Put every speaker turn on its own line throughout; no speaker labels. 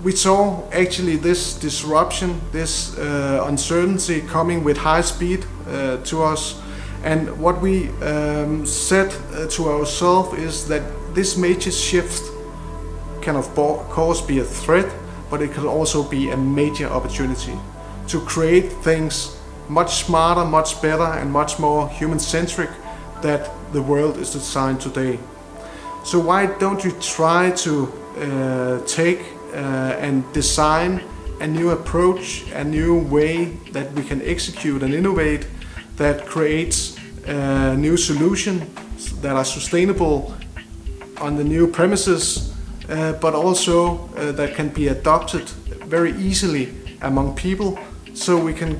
we saw actually this disruption, this uncertainty coming with high speed to us. And what we said to ourselves is that this major shift can of course be a threat, but it can also be a major opportunity to create things much smarter, much better, and much more human-centric that the world is designed today. So why don't you try to take and design a new approach, a new way that we can execute and innovate that creates new solutions that are sustainable on the new premises, but also that can be adopted very easily among people, so we can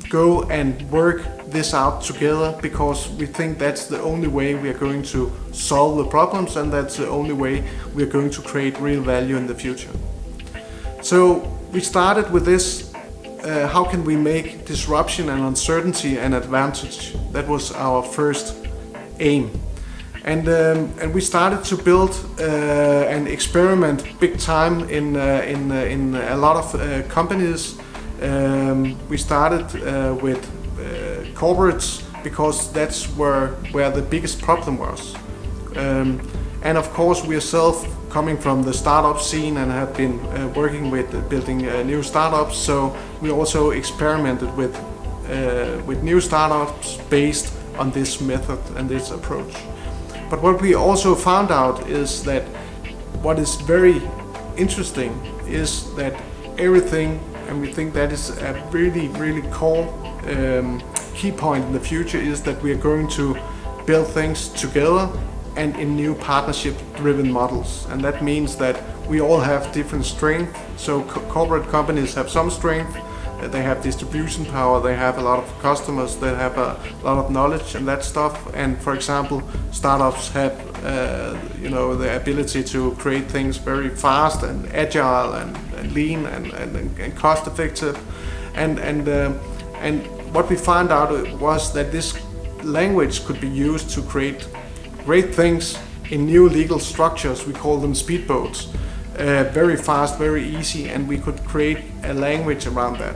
go and work this out together, because we think that's the only way we are going to solve the problems, and that's the only way we are going to create real value in the future. So we started with this, how can we make disruption and uncertainty an advantage? That was our first aim. And we started to build and experiment big time in a lot of companies. We started with corporates, because that's where the biggest problem was. And of course, we ourselves coming from the startup scene and have been working with building new startups, so we also experimented with new startups based on this method and this approach. But what we also found out is that what is very interesting is that everything, and we think that is a really core key point in the future, is that we are going to build things together and in new partnership-driven models. And that means that we all have different strengths. So corporate companies have some strength, they have distribution power, they have a lot of customers, they have a lot of knowledge and that stuff. And for example, startups have the ability to create things very fast and agile and lean and cost effective. And what we found out was that this language could be used to create great things in new legal structures. We call them speedboats. Very fast, very easy, and we could create a language around that.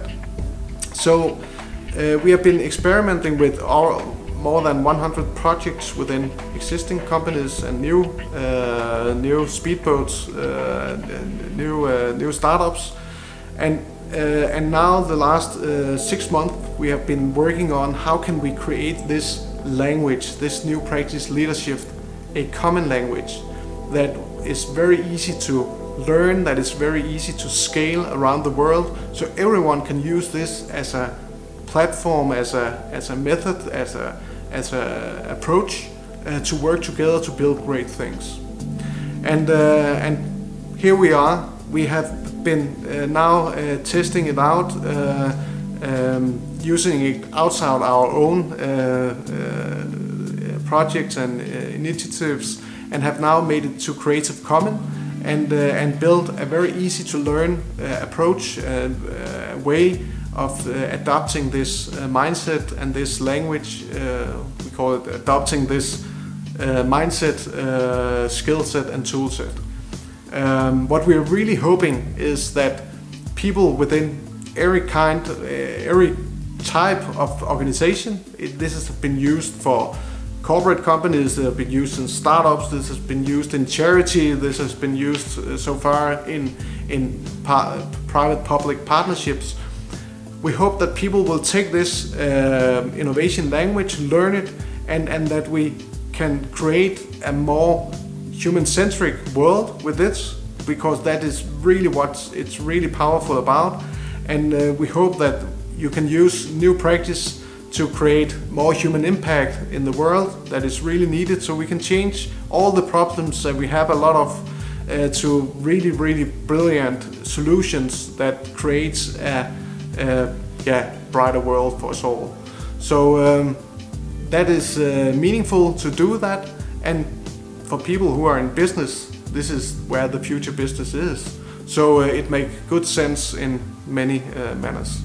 So we have been experimenting with more than 100 projects within existing companies and new speedboats, new startups, and now the last 6 months we have been working on how can we create this language, this new practice leadership, a common language that is very easy to learn, that is very easy to scale around the world, so everyone can use this as a platform, as a method, as a approach to work together to build great things. And here we are. We have been now testing it out, using it outside our own projects and initiatives, and have now made it to Creative Commons and built a very easy to learn approach, way of adopting this mindset and this language. We call it adopting this mindset, skill set and tool set. What we're really hoping is that people within every type of organization, this has been used for corporate companies, this has been used in startups, this has been used in charity, this has been used so far in private-public partnerships. We hope that people will take this innovation language, learn it, and that we can create a more human-centric world with this, because that is really what it's really powerful about. And we hope that you can use new practice to create more human impact in the world that is really needed, so we can change all the problems that we have a lot of to really brilliant solutions that creates a brighter world for us all. So that is meaningful to do that, and for people who are in business, this is where the future business is. So it makes good sense in many manners.